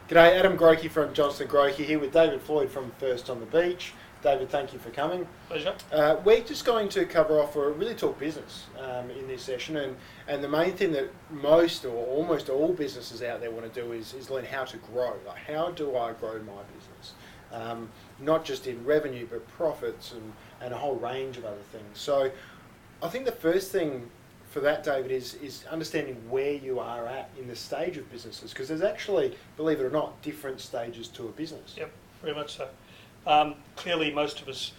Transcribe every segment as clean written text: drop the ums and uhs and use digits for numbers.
G'day, Adam Grokey from Johnston Grokey here with David Floyd from First on the Beach. David, thank you for coming. Pleasure. We're just going to cover off or really talk business in this session, and the main thing that most or almost all businesses out there want to do is learn how to grow. Like, how do I grow my business? Not just in revenue, but profits and a whole range of other things. So I think the first thing for that, David, is understanding where you are at in the stage of businesses, because there's actually, believe it or not, different stages to a business. Yep, very much so. Clearly, most of us,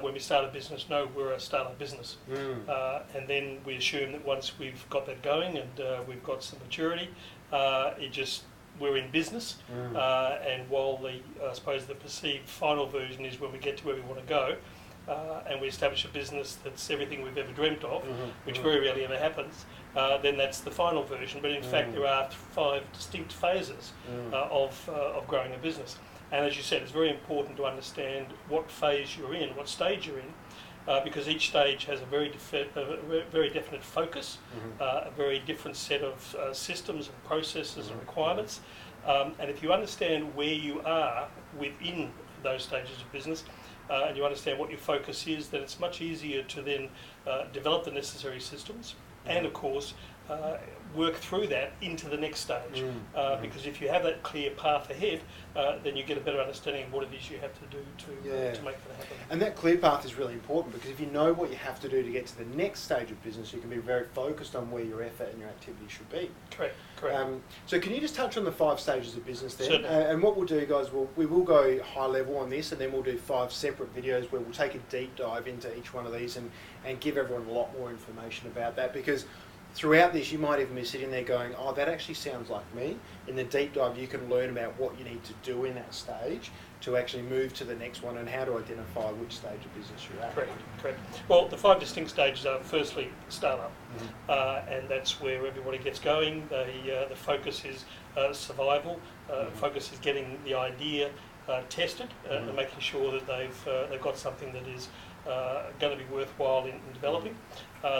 when we start a business, know we're a startup business. And then we assume that once we've got that going and we've got some maturity, we're in business. And while I suppose the perceived final version is when we get to where we want to go, and we establish a business that's everything we've ever dreamt of, which very rarely ever happens, then that's the final version. But in fact, there are 5 distinct phases of growing a business. And as you said, it's very important to understand what phase you're in, what stage you're in, because each stage has a very definite focus, a very different set of systems and processes and requirements. And if you understand where you are within those stages of business, and you understand what your focus is, then it's much easier to then develop the necessary systems and, of course, work through that into the next stage. Because if you have that clear path ahead, then you get a better understanding of what it is you have to do to make that happen. And that clear path is really important, because if you know what you have to do to get to the next stage of business, you can be very focused on where your effort and your activity should be. Correct. So can you just touch on the 5 stages of business then? Certainly. And what we'll do, guys, we will go high level on this, and then we'll do 5 separate videos where we'll take a deep dive into each one of these and give everyone a lot more information about that, because throughout this, you might even be sitting there going, oh, that actually sounds like me. In the deep dive, you can learn about what you need to do in that stage to actually move to the next one and how to identify which stage of business you're at. Correct. Well, the 5 distinct stages are, firstly, startup. And that's where everybody gets going. The focus is survival. The focus is getting the idea tested and making sure that they've got something that is going to be worthwhile in developing.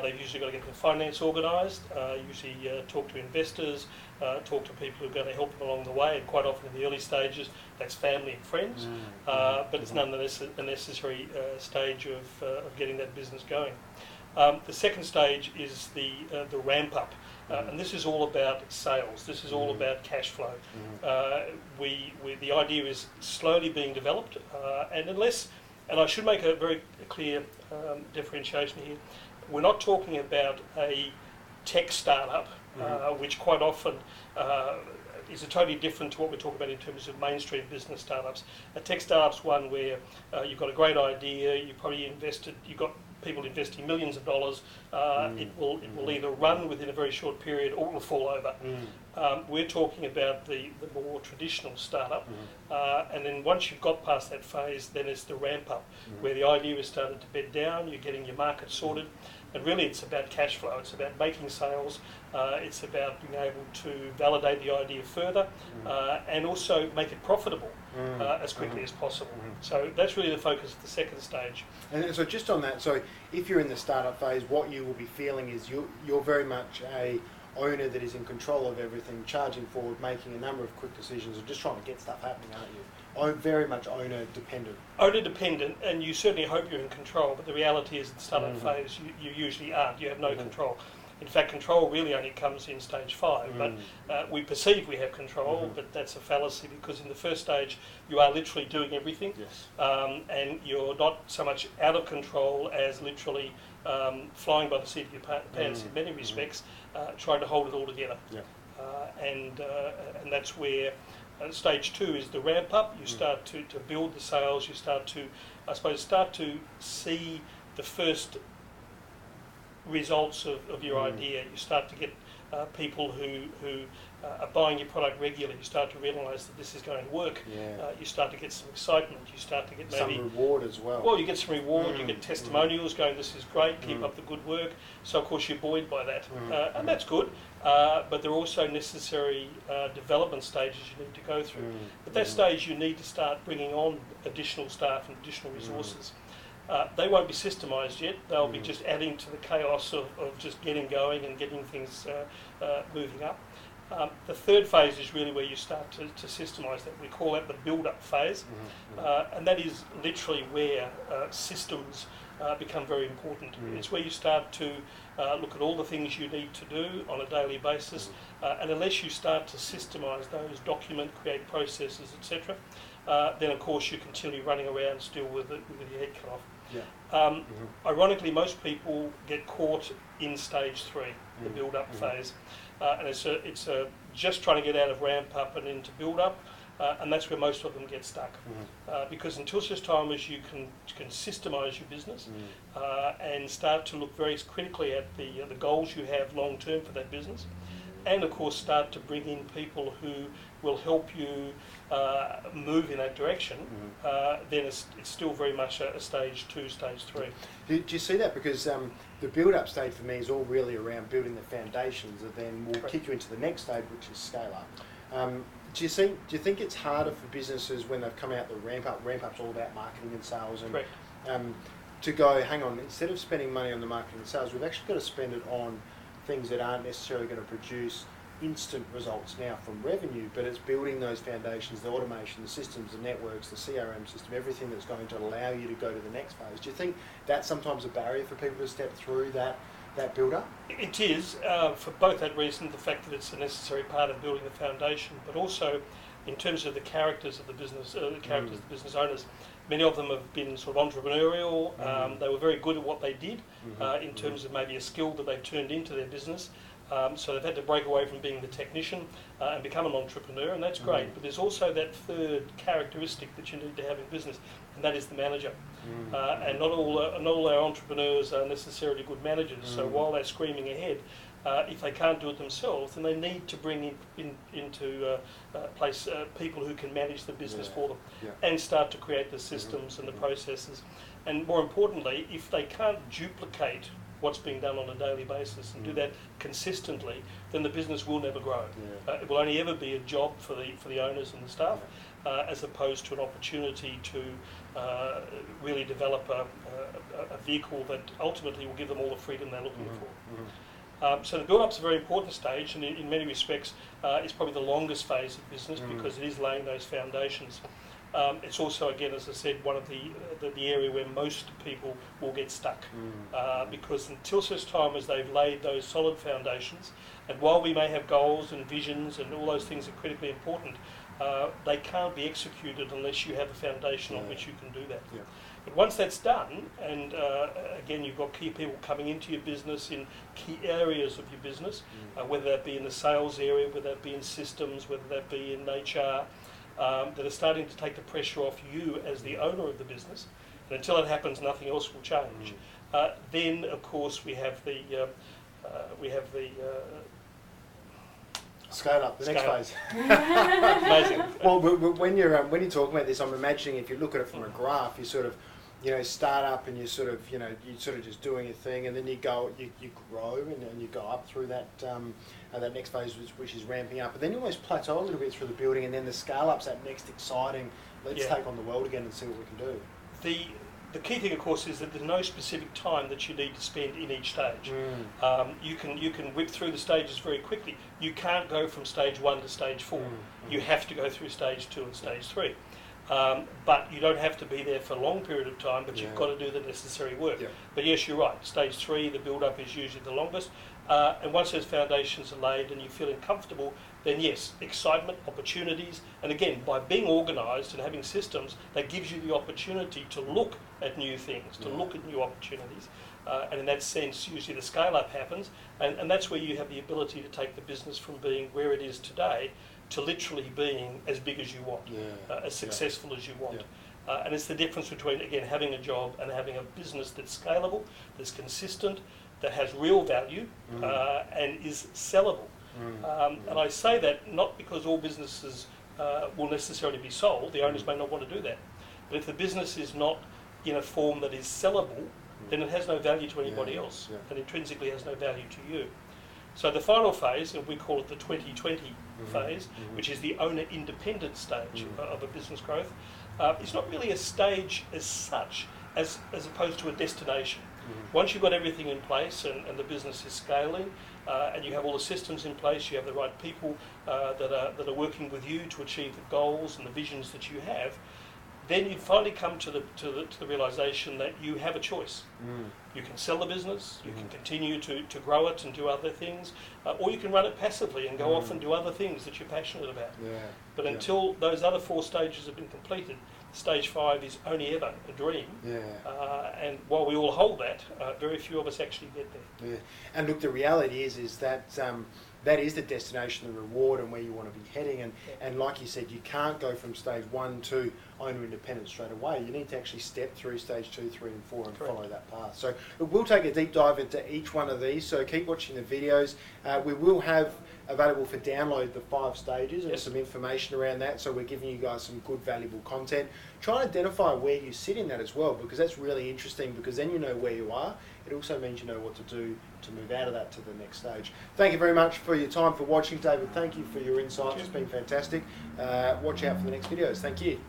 They've usually got to get their finance organised, usually talk to investors, talk to people who are going to help them along the way, and quite often in the early stages that's family and friends, but it's nonetheless a necessary stage of getting that business going. The second stage is the ramp up, and this is all about sales. This is all about cash flow. The idea is slowly being developed, and I should make a very clear differentiation here. We're not talking about a tech startup, which quite often is totally different to what we're talking about in terms of mainstream business startups. A tech startup's one where you've got a great idea, you've got people investing millions of dollars. It will either run within a very short period or it will fall over. We're talking about the more traditional startup, and then once you've got past that phase, then it's the ramp up, where the idea is started to bed down, you're getting your market sorted, and really it's about cash flow, it's about making sales, it's about being able to validate the idea further, and also make it profitable as quickly as possible. So that's really the focus of the second stage. And so just on that, so if you're in the startup phase, what you will be feeling is you're very much a owner that is in control of everything, charging forward, making a number of quick decisions, and just trying to get stuff happening, aren't you? Very much owner dependent. Owner dependent, and you certainly hope you're in control, but the reality is in the startup phase you usually aren't. You have no control. In fact, control really only comes in stage 5, but we perceive we have control, but that's a fallacy, because in the first stage you are literally doing everything, and you're not so much out of control as literally flying by the seat of your pants in many respects, trying to hold it all together. And that's where stage 2 is the ramp up. You start to build the sales, you start to see the first results of your idea. You start to get people who are buying your product regularly. You start to realise that this is going to work. You start to get some excitement. You start to get maybe some reward as well. Well, you get some reward. You get testimonials going, "This is great. Keep up the good work." So of course you're buoyed by that, and that's good. But there are also necessary development stages you need to go through. At that stage, you need to start bringing on additional staff and additional resources. They won't be systemised yet. They'll be just adding to the chaos of just getting going and getting things moving up. The third phase is really where you start to systemise that. We call that the build-up phase, and that is literally where systems become very important. It's where you start to look at all the things you need to do on a daily basis, and unless you start to systemise those, document, create processes, etc., then of course you're continually running around still with your head cut off. Yeah. Ironically, most people get caught in stage 3, the build-up phase, and it's just trying to get out of ramp up and into build-up, and that's where most of them get stuck. Because until such time as you can systemise your business and start to look very critically at the goals you have long-term for that business, and of course start to bring in people who will help you move in that direction, then it's still very much a stage 2, stage 3. Do you see that? Because the build-up stage for me is all really around building the foundations that then will kick you into the next stage, which is scale up. Do you think it's harder for businesses when they've come out the ramp up? Ramp up's all about marketing and sales, and to go, hang on, instead of spending money on the marketing and sales, we've actually got to spend it on things that aren't necessarily going to produce instant results now from revenue, but it's building those foundations, the automation, the systems, the networks, the CRM system, everything that's going to allow you to go to the next phase. Do you think that's sometimes a barrier for people to step through that build-up? It is, for both that reason, the fact that it's a necessary part of building the foundation, but also in terms of the characters of the business, of the business owners. Many of them have been sort of entrepreneurial. They were very good at what they did in terms of maybe a skill that they've turned into their business. So they've had to break away from being the technician and become an entrepreneur, and that's great. But there's also that third characteristic that you need to have in business, and that is the manager. And not all our entrepreneurs are necessarily good managers. So while they're screaming ahead, if they can't do it themselves, then they need to bring into place people who can manage the business for them and start to create the systems and the processes. And more importantly, if they can't duplicate what's being done on a daily basis and do that consistently, then the business will never grow. It will only ever be a job for the owners and the staff, as opposed to an opportunity to really develop a vehicle that ultimately will give them all the freedom they're looking for. So the build-up's a very important stage, and in many respects it's probably the longest phase of business because it is laying those foundations. It's also, again, as I said, one of the area where most people will get stuck because until such time as they've laid those solid foundations, and while we may have goals and visions and all those things are critically important, they can't be executed unless you have a foundation on which you can do that. But once that's done, and again, you've got key people coming into your business in key areas of your business, whether that be in the sales area, whether that be in systems, whether that be in HR, that are starting to take the pressure off you as the owner of the business, and until that happens, nothing else will change. Then, of course, we have the scale up, the next phase. Amazing. Well, when you're talking about this, I'm imagining if you look at it from a graph, you sort of, start up and you sort of, you're sort of just doing a thing, and then you grow and you go up through that next phase, which is ramping up, and then you almost plateau a little bit through the building, and then the scale up's that next exciting, let's take on the world again and see what we can do. The key thing, of course, is that there's no specific time that you need to spend in each stage. You can whip through the stages very quickly. You can't go from stage 1 to stage 4. You have to go through stage 2 and stage 3. But you don't have to be there for a long period of time, but you've got to do the necessary work. But yes, you're right. Stage 3, the build-up is usually the longest. And once those foundations are laid and you're feeling comfortable, then yes, excitement, opportunities, and again, by being organised and having systems, that gives you the opportunity to look at new things, to look at new opportunities. And in that sense, usually the scale-up happens, and that's where you have the ability to take the business from being where it is today to literally being as big as you want, as successful as you want. And it's the difference between, again, having a job and having a business that's scalable, that's consistent, that has real value, and is sellable. And I say that not because all businesses will necessarily be sold. The owners may not want to do that. But if the business is not in a form that is sellable, then it has no value to anybody else, and intrinsically has no value to you. So the final phase, and we call it the 2020 phase, which is the owner-independent stage of a business growth, is not really a stage as such, as opposed to a destination. Once you've got everything in place and the business is scaling, and you have all the systems in place, you have the right people that are working with you to achieve the goals and the visions that you have, then you finally come to the realisation that you have a choice. You can sell the business, you can continue to grow it and do other things, or you can run it passively and go off and do other things that you're passionate about. But until those other 4 stages have been completed, stage 5 is only ever a dream. And while we all hold that, very few of us actually get there. And look, the reality is that that is the destination, the reward, and where you want to be heading. And like you said, you can't go from stage 1 to owner independent straight away. You need to actually step through stage 2, 3 and 4 and follow that path. So we'll take a deep dive into each one of these, so keep watching the videos. We will have available for download the 5 stages and some information around that, so we're giving you guys some good valuable content. Try and identify where you sit in that as well, because that's really interesting, because then you know where you are. It also means you know what to do to move out of that to the next stage. Thank you very much for your time, for watching, David. Thank you for your insights. It's been fantastic. Watch out for the next videos. Thank you.